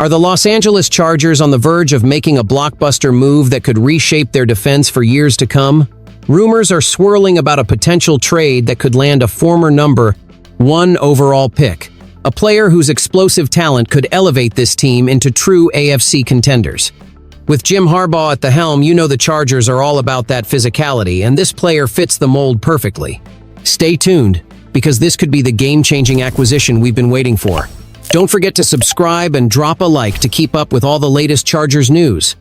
Are the Los Angeles Chargers on the verge of making a blockbuster move that could reshape their defense for years to come? Rumors are swirling about a potential trade that could land a former number 1 overall pick, a player whose explosive talent could elevate this team into true AFC contenders. With Jim Harbaugh at the helm, you know the Chargers are all about that physicality, and this player fits the mold perfectly. Stay tuned, because this could be the game-changing acquisition we've been waiting for. Don't forget to subscribe and drop a like to keep up with all the latest Chargers news.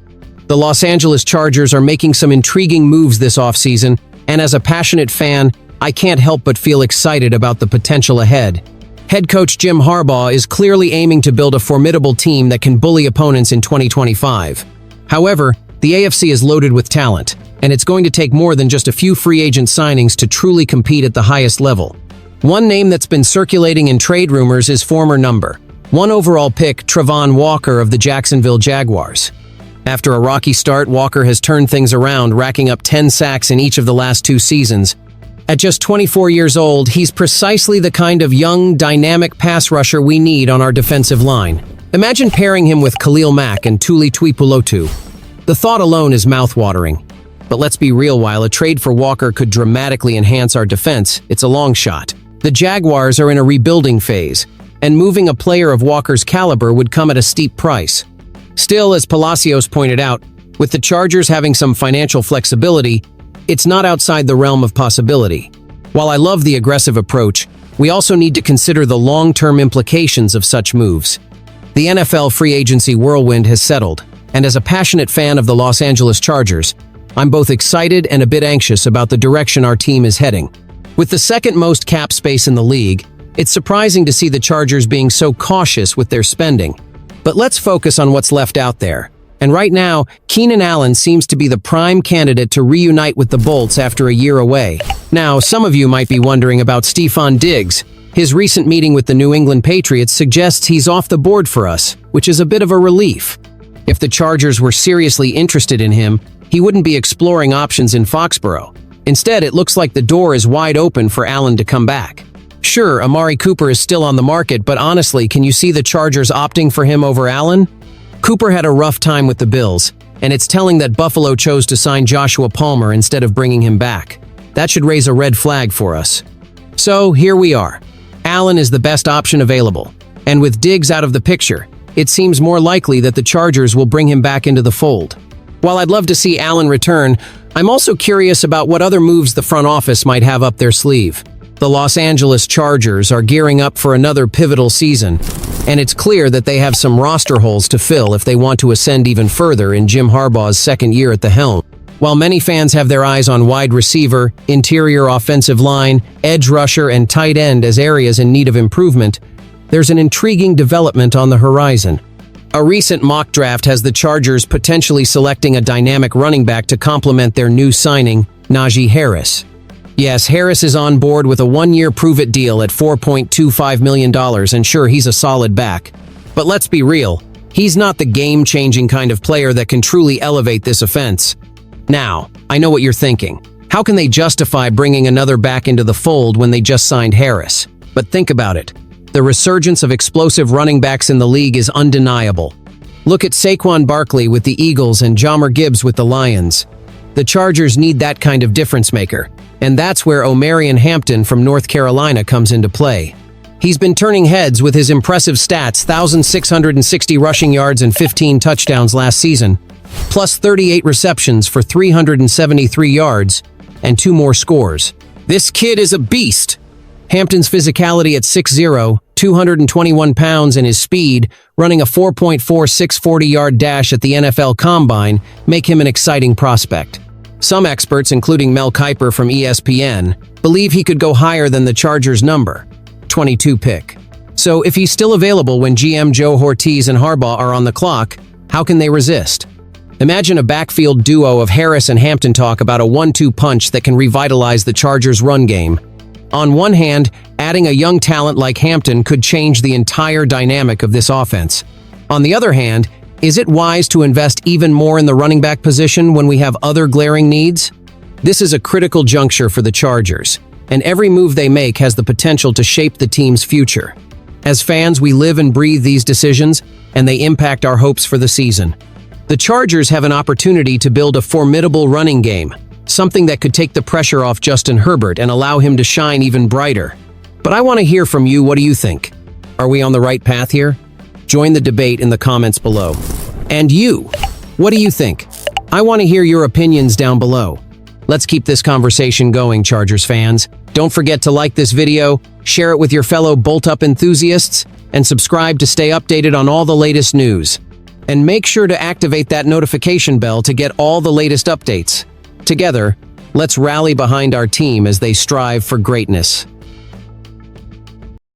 The Los Angeles Chargers are making some intriguing moves this offseason, and as a passionate fan, I can't help but feel excited about the potential ahead. Head coach Jim Harbaugh is clearly aiming to build a formidable team that can bully opponents in 2025. However, the AFC is loaded with talent, and it's going to take more than just a few free agent signings to truly compete at the highest level. One name that's been circulating in trade rumors is former number 1 overall pick Travon Walker of the Jacksonville Jaguars. After a rocky start, Walker has turned things around, racking up 10 sacks in each of the last 2 seasons. At just 24 years old, he's precisely the kind of young, dynamic pass rusher we need on our defensive line. Imagine pairing him with Khalil Mack and Tuli Tuipulotu. The thought alone is mouthwatering. But let's be real, while a trade for Walker could dramatically enhance our defense, it's a long shot. The Jaguars are in a rebuilding phase, and moving a player of Walker's caliber would come at a steep price. Still, as Palacios pointed out, with the Chargers having some financial flexibility, it's not outside the realm of possibility. While I love the aggressive approach, we also need to consider the long-term implications of such moves. The NFL free agency whirlwind has settled, and as a passionate fan of the Los Angeles Chargers, I'm both excited and a bit anxious about the direction our team is heading. With the second most cap space in the league, it's surprising to see the Chargers being so cautious with their spending. But let's focus on what's left out there. And right now, Keenan Allen seems to be the prime candidate to reunite with the Bolts after a year away. Now, some of you might be wondering about Stefon Diggs. His recent meeting with the New England Patriots suggests he's off the board for us, which is a bit of a relief. If the Chargers were seriously interested in him, he wouldn't be exploring options in Foxborough. Instead, it looks like the door is wide open for Allen to come back. Sure, Amari Cooper is still on the market, but honestly, can you see the Chargers opting for him over Allen? Cooper had a rough time with the Bills, and it's telling that Buffalo chose to sign Joshua Palmer instead of bringing him back. That should raise a red flag for us. So, here we are. Allen is the best option available, and with Diggs out of the picture, it seems more likely that the Chargers will bring him back into the fold. While I'd love to see Allen return, I'm also curious about what other moves the front office might have up their sleeve. The Los Angeles Chargers are gearing up for another pivotal season, and it's clear that they have some roster holes to fill if they want to ascend even further in Jim Harbaugh's second year at the helm. While many fans have their eyes on wide receiver, interior offensive line, edge rusher, and tight end as areas in need of improvement, there's an intriguing development on the horizon. A recent mock draft has the Chargers potentially selecting a dynamic running back to complement their new signing, Najee Harris. Yes, Harris is on board with a 1-year prove-it deal at $4.25 million, and sure, he's a solid back. But let's be real, he's not the game-changing kind of player that can truly elevate this offense. Now, I know what you're thinking. How can they justify bringing another back into the fold when they just signed Harris? But think about it. The resurgence of explosive running backs in the league is undeniable. Look at Saquon Barkley with the Eagles and Jahmyr Gibbs with the Lions. The Chargers need that kind of difference maker, and that's where Omarion Hampton from North Carolina comes into play. He's been turning heads with his impressive stats, 1,660 rushing yards and 15 touchdowns last season, plus 38 receptions for 373 yards and 2 more scores. This kid is a beast! Hampton's physicality at 6'0", 221 pounds, and his speed, running a 4.46 40-yard dash at the NFL Combine, make him an exciting prospect. Some experts, including Mel Kiper from ESPN, believe he could go higher than the Chargers' number, 22 pick. So if he's still available when GM Joe Ortiz and Harbaugh are on the clock, how can they resist? Imagine a backfield duo of Harris and Hampton talk about a 1-2 punch that can revitalize the Chargers' run game. On one hand, adding a young talent like Hampton could change the entire dynamic of this offense. On the other hand, is it wise to invest even more in the running back position when we have other glaring needs? This is a critical juncture for the Chargers, and every move they make has the potential to shape the team's future. As fans, we live and breathe these decisions, and they impact our hopes for the season. The Chargers have an opportunity to build a formidable running game, something that could take the pressure off Justin Herbert and allow him to shine even brighter. But I want to hear from you. What do you think? Are we on the right path here? Join the debate in the comments below. And you, what do you think? I want to hear your opinions down below. Let's keep this conversation going, Chargers fans. Don't forget to like this video, share it with your fellow bolt-up enthusiasts, and subscribe to stay updated on all the latest news. And make sure to activate that notification bell to get all the latest updates. Together, let's rally behind our team as they strive for greatness.